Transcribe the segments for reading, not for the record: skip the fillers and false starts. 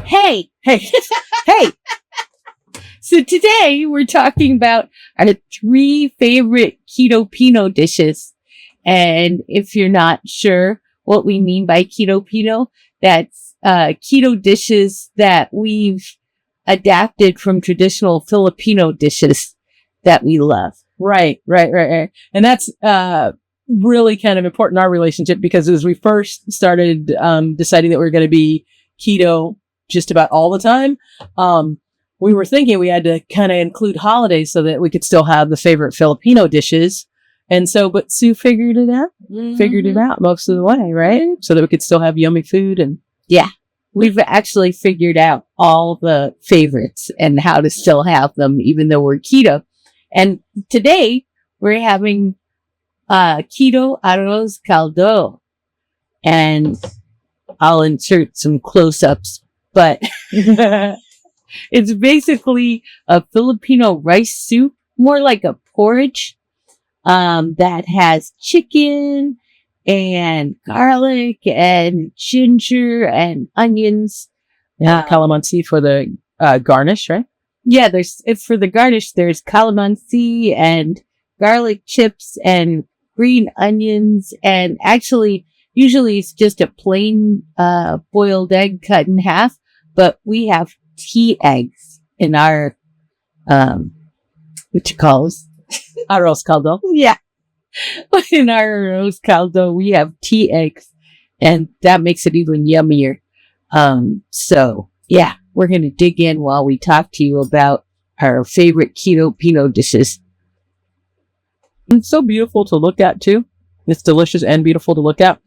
Hey, Hey, hey, so today we're talking about our 3 favorite keto-pino dishes. And if you're not sure what we mean by keto-pino, that's keto dishes that we've adapted from traditional Filipino dishes that we love. right. And that's really kind of important in our relationship because as we first started deciding that we were going to be keto just about all the time, we were thinking we had to kind of include holidays so that we could still have the favorite Filipino dishes. And so, but Sue figured it out, most of the way, right? So that we could still have yummy food and Yeah. We've actually figured out all the favorites and how to still have them even though we're keto. And today we're having keto arroz caldo. And I'll insert some close-ups, but it's basically a Filipino rice soup, more like a porridge, that has chicken and garlic and ginger and onions. calamansi for the garnish, right? Yeah, for the garnish, there's calamansi and garlic chips and green onions. And actually, usually it's just a plain, boiled egg cut in half, but we have tea eggs in our, what you call it? Arroz caldo. Yeah. In our arroz caldo, we have tea eggs, and that makes it even yummier. So yeah, we're going to dig in while we talk to you about our favorite keto-pino dishes. It's so beautiful to look at too. It's delicious and beautiful to look at.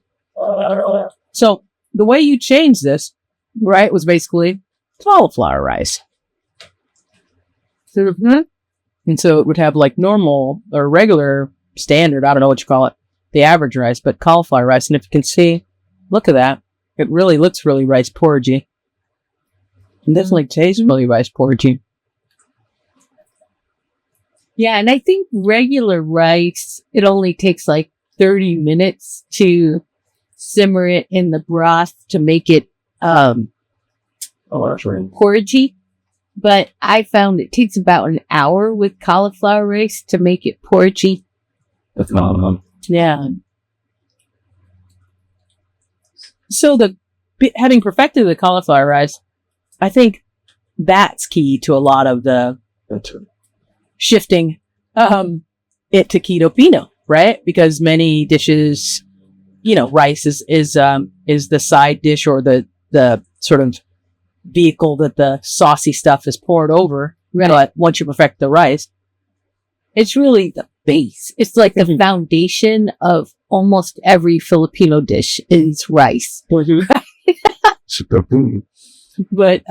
So the way you change this, right, was basically cauliflower rice. And so it would have like normal or regular standard, I don't know what you call it, the average rice, but cauliflower rice. And if you can see, look at that. It really looks really rice porridgey. It definitely tastes really rice porridgey. Yeah, and I think regular rice, it only takes like 30 minutes to simmer it in the broth to make it porridgey. But I found it takes about an hour with cauliflower rice to make it porridgey. Yeah. So having perfected the cauliflower rice, I think that's key to a lot of the shifting it to keto-pino, right? Because many dishes, rice is the side dish or the sort of vehicle that the saucy stuff is poured over. Right. But once you perfect the rice, it's really the base. It's like the foundation of almost every Filipino dish is rice. But,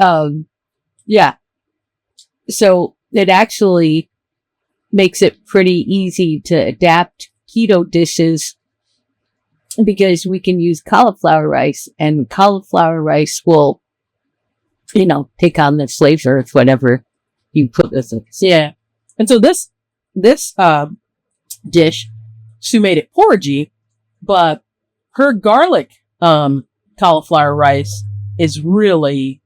yeah. So it actually makes it pretty easy to adapt keto dishes because we can use cauliflower rice, and cauliflower rice will, take on the flavor of whatever you put with it. Yeah. And so this dish, Sue made it porridgey, but her garlic cauliflower rice is really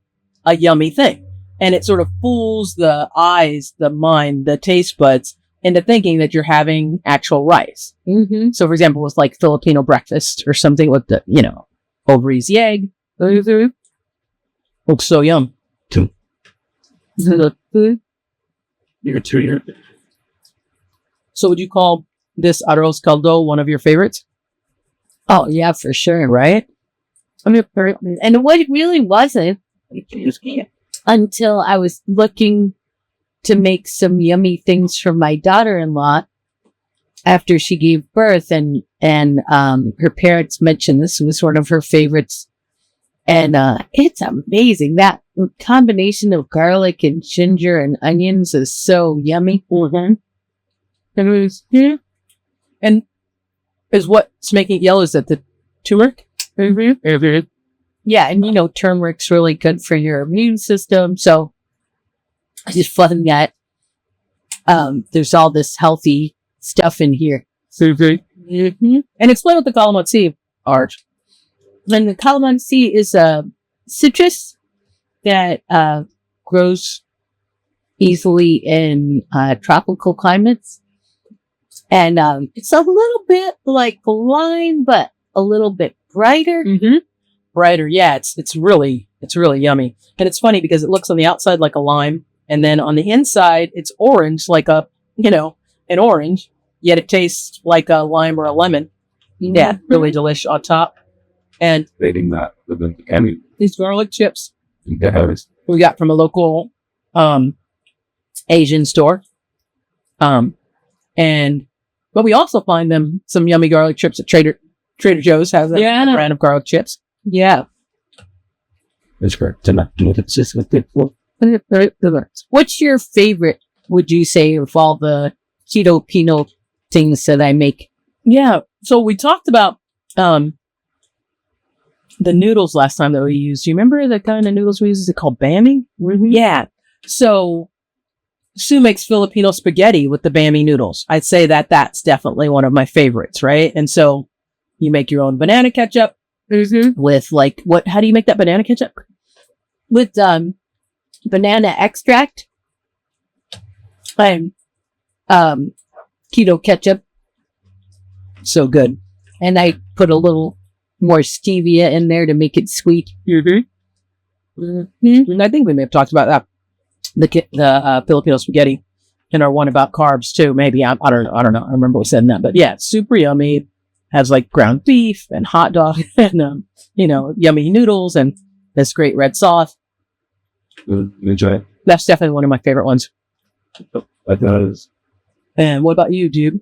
a yummy thing. And it sort of fools the eyes, the mind, the taste buds into thinking that you're having actual rice. Mm-hmm. So, for example, with like Filipino breakfast or something with the, over easy egg. Looks so yum. So would you call this arroz caldo one of your favorites? Oh, yeah, for sure. Right? And what it really wasn't until I was looking to make some yummy things for my daughter-in-law after she gave birth, and her parents mentioned this was one of her favorites. And it's amazing. That combination of garlic and ginger and onions is so yummy. Mm-hmm. And is what's making it yellow, is that the turmeric? Mm-hmm. Yeah, and turmeric's really good for your immune system. So I just fun that there's all this healthy stuff in here. Mm-hmm. And explain what the calamansi are. And the calamansi is a citrus, that grows easily in tropical climates. And it's a little bit like lime, but a little bit brighter. Mm-hmm. Brighter, yeah. It's really yummy. And it's funny because it looks on the outside like a lime, and then on the inside it's orange, like an orange. Yet it tastes like a lime or a lemon. Mm-hmm. Yeah, really delicious on top. And Dating that with the these garlic chips yeah, we got from a local Asian store. But we also find them some yummy garlic chips at Trader Joe's has a brand of garlic chips. Yeah. that's correct. It's just with it. What's your favorite, would you say, of all the keto-pino things that I make? Yeah. So we talked about the noodles last time that we used. Do you remember the kind of noodles we use? Is it called bami? Mm-hmm. Yeah. So Sue makes Filipino spaghetti with the bami noodles. I'd say that that's definitely one of my favorites, right? And so you make your own banana ketchup with how do you make that banana ketchup? With banana extract and keto ketchup. So good. And I put a little more stevia in there to make it sweet. And I think we may have talked about that. The Filipino spaghetti in our one about carbs too. Maybe I don't know. I remember we said that, but yeah, it's super yummy. Has like ground beef and hot dog and yummy noodles and this great red sauce. Enjoy it. That's definitely one of my favorite ones. That does. And what about you, dude?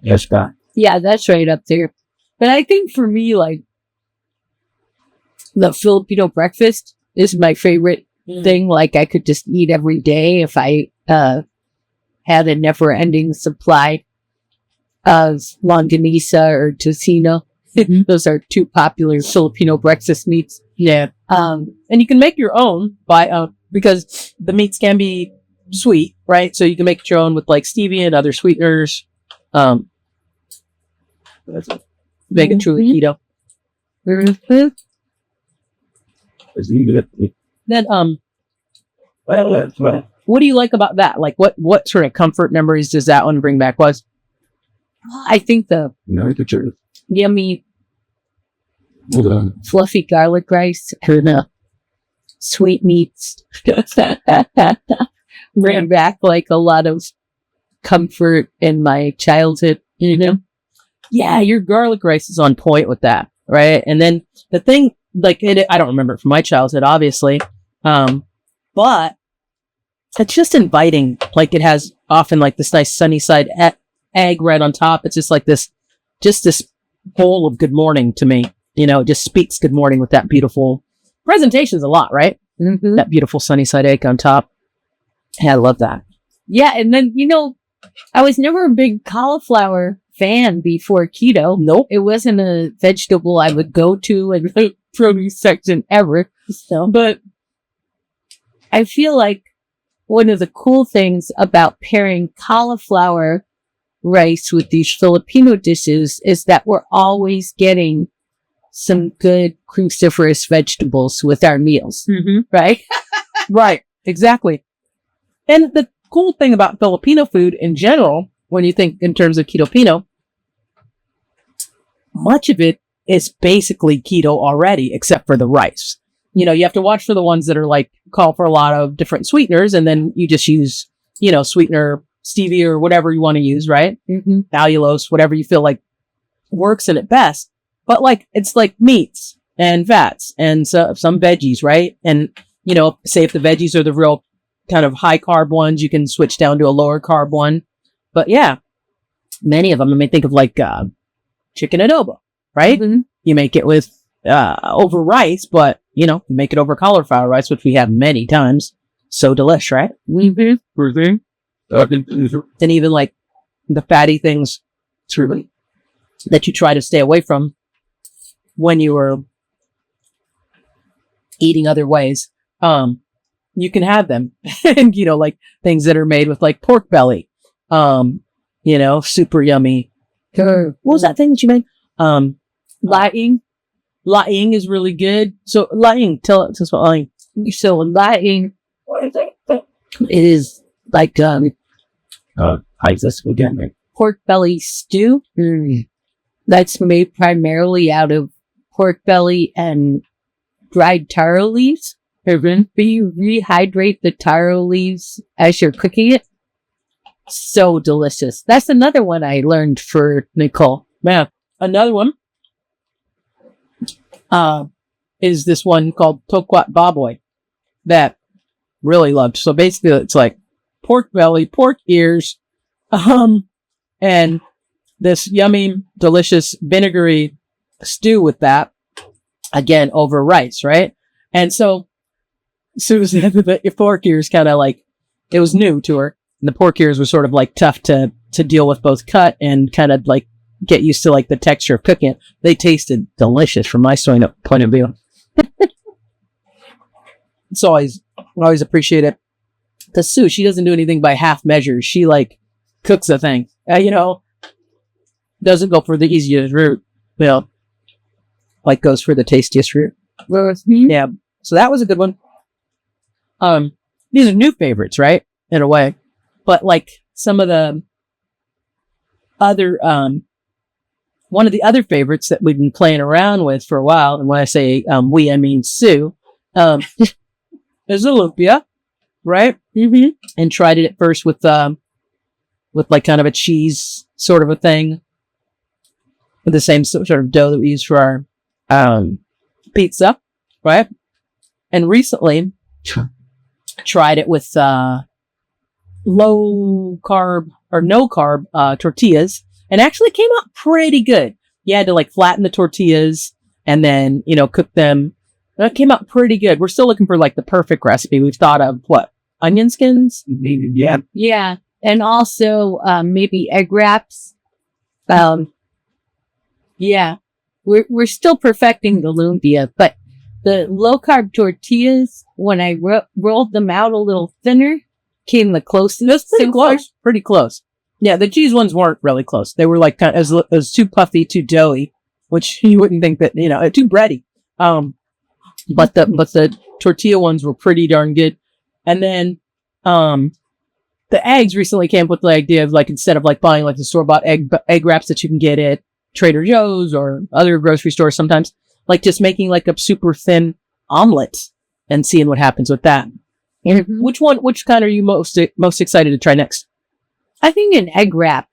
Yes, God. Yeah, that's right up there. But I think for me, like, the Filipino breakfast is my favorite thing. Like, I could just eat every day if I had a never-ending supply of longanisa or tocino. Those are two popular Filipino breakfast meats. Yeah. And you can make your own because the meats can be sweet, right? So you can make it your own with like stevia and other sweeteners. Make it truly keto. Then, what do you like about that? Like, what sort of comfort memories does that one bring back? I think the yummy, fluffy garlic rice and sweet meats bring back like a lot of comfort in my childhood. Yeah, your garlic rice is on point with that, right? And then the thing, like, I don't remember it from my childhood, obviously, but it's just inviting. Like, it has often like this nice sunny side egg right on top. It's just like this bowl of good morning to me. It just speaks good morning with that beautiful presentation's a lot, right? That beautiful sunny side egg on top. Yeah, I love that. Yeah, and then I was never a big cauliflower fan before keto. Nope. It wasn't a vegetable I would go to in the produce section ever. So, but I feel like one of the cool things about pairing cauliflower rice with these Filipino dishes is that we're always getting some good cruciferous vegetables with our meals. Right? Right. Exactly. And the cool thing about Filipino food in general, when you think in terms of keto-pino, much of it is basically keto already, except for the rice. You have to watch for the ones that are like call for a lot of different sweeteners, and then you just use, sweetener, stevia, or whatever you want to use, right? Allulose, whatever you feel like works in it best. But like, it's like meats and fats and some veggies, right? And, say if the veggies are the real kind of high carb ones, you can switch down to a lower carb one. But yeah, many of them, I mean, think of like chicken adobo, right? You make it with over rice, but you make it over cauliflower rice, which we have many times. So delish, right? And even like the fatty things that you try to stay away from when you were eating other ways, you can have them. And like things that are made with like pork belly, super yummy. What was that thing that you made? Laing. Laing is really good. So laing, tell us about laing. So laing, it is like Hi, this again. pork belly stew. That's made primarily out of pork belly and dried taro leaves. But you rehydrate the taro leaves as you're cooking it. So delicious. That's another one I learned for Nicole. Man, another one is this one called Tokwat Baboy that really loved. So basically it's like pork belly, pork ears, and this yummy, delicious vinegary stew with that, again, over rice, right? And so Susan, the pork ears kind of like, it was new to her. And the pork ears were sort of like tough to deal with, both cut and kind of like get used to like the texture of cooking it. They tasted delicious from my point of view. It's always appreciate it. The Sue, she doesn't do anything by half measures. She like cooks a thing, doesn't go for the easiest route. Like goes for the tastiest route. Yeah. So that was a good one. These are new favorites, right? In a way, but like some of the other, one of the other favorites that we've been playing around with for a while. And when I say, we, I mean Sue, is a lumpia, right? Mm-hmm. And tried it at first with like kind of a cheese sort of a thing, with the same sort of dough that we use for our pizza, right? And recently tried it with low carb or no carb tortillas, and actually came out pretty good. You had to like flatten the tortillas and then cook them. That came out pretty good. We're still looking for like the perfect recipe. We've thought of what? Onion skins? Yeah. Yeah. And also, maybe egg wraps. Yeah. We're still perfecting the lumpia, but the low carb tortillas, when I rolled them out a little thinner, came the closest. That's pretty so close. far. Pretty close. Yeah. The cheese ones weren't really close. They were like kind of, it was too puffy, too doughy, which you wouldn't think that, too bready. But the tortilla ones were pretty darn good. And then, the eggs recently came up with the idea of like, instead of like buying like the store-bought egg wraps that you can get at Trader Joe's or other grocery stores sometimes, like just making like a super thin omelet and seeing what happens with that. Mm-hmm. Which kind are you most excited to try next? I think an egg wrap.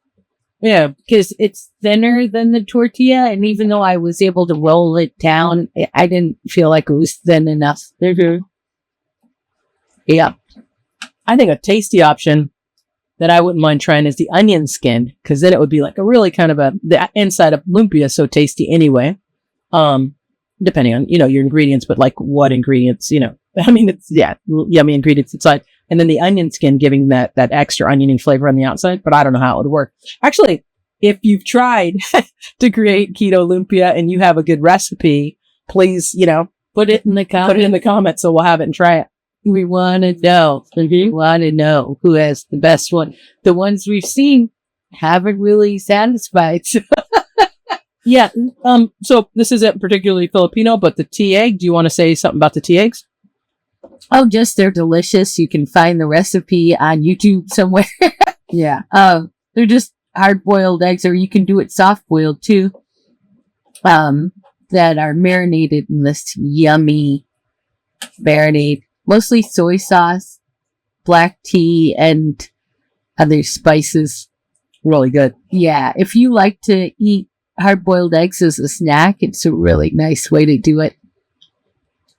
Yeah. Because it's thinner than the tortilla, and even though I was able to roll it down, I didn't feel like it was thin enough. Mm-hmm. Yeah. I think a tasty option that I wouldn't mind trying is the onion skin, because then it would be like a really kind of the inside of lumpia is so tasty anyway. Depending on, your ingredients, but like what ingredients, I mean, it's, yummy ingredients inside. And then the onion skin giving that extra oniony flavor on the outside. But I don't know how it would work. Actually, if you've tried to create keto lumpia and you have a good recipe, please, Put it in the comments. Put it in the comments so we'll have it and try it. We want to know. We want to know who has the best one. The ones we've seen haven't really satisfied. Yeah. So this isn't particularly Filipino, but the tea egg, do you want to say something about the tea eggs? Oh, just they're delicious. You can find the recipe on YouTube somewhere. Yeah. They're just hard-boiled eggs, or you can do it soft-boiled too. That are marinated in this yummy marinade. Mostly soy sauce, black tea, and other spices. Really good. Yeah. If you like to eat hard-boiled eggs as a snack, it's a really nice way to do it.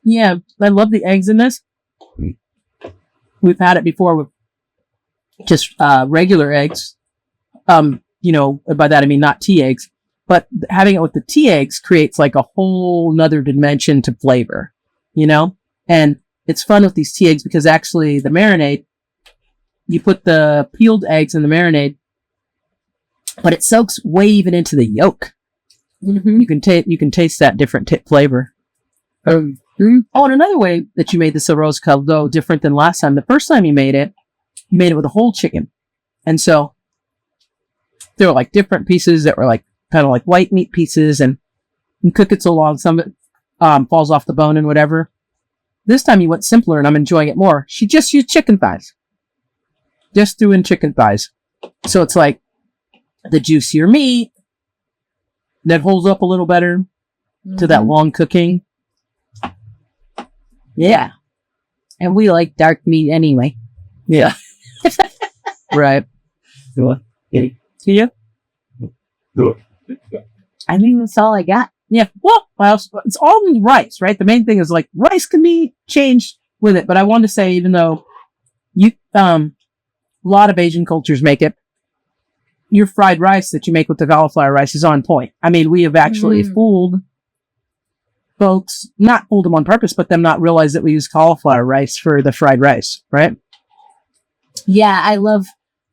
Yeah. I love the eggs in this. We've had it before with just regular eggs. By that I mean not tea eggs, but having it with the tea eggs creates like a whole nother dimension to flavor, and it's fun with these tea eggs because actually the marinade, you put the peeled eggs in the marinade, but it soaks way even into the yolk. Mm-hmm. You can taste that different flavor. Oh, and another way that you made this arroz caldo different than last time. The first time you made it with a whole chicken. And so there were like different pieces that were like kind of like white meat pieces, and you cook it so long. Some of it falls off the bone and whatever. This time you went simpler and I'm enjoying it more. She just used chicken thighs. Just threw in chicken thighs. So it's like the juicier meat that holds up a little better to that long cooking. Yeah. And we like dark meat anyway. Yeah. Right. Yeah. I think that's all I got. Yeah. Well, it's all in rice, right? The main thing is like rice can be changed with it. But I want to say, even though a lot of Asian cultures make it, your fried rice that you make with the cauliflower rice is on point. I mean, we have actually fooled folks, not fooled them on purpose, but them not realize that we use cauliflower rice for the fried rice, right? Yeah, I love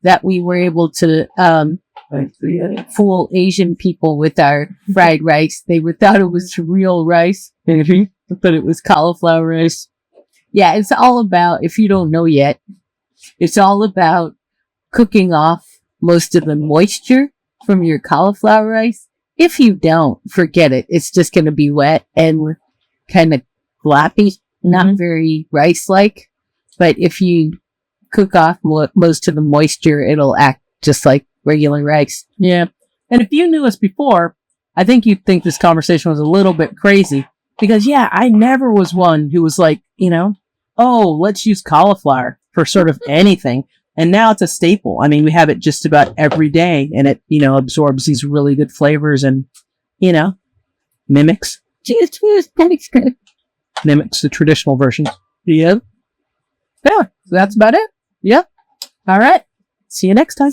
that we were able to fool Asian people with our fried rice. They thought it was real rice, but it was cauliflower rice. Yeah, it's all about, if you don't know yet, it's all about cooking off most of the moisture from your cauliflower rice. If you don't, forget it. It's just going to be wet and kind of floppy, not very rice-like. But if you cook off most of the moisture, it'll act just like regular rice. Yeah. And if you knew us before, I think you'd think this conversation was a little bit crazy. Because, yeah, I never was one who was like, oh, let's use cauliflower for sort of anything. And now it's a staple. I mean, we have it just about every day, and it, absorbs these really good flavors and, mimics the traditional versions. Yeah. Yeah. So that's about it. Yeah. All right. See you next time.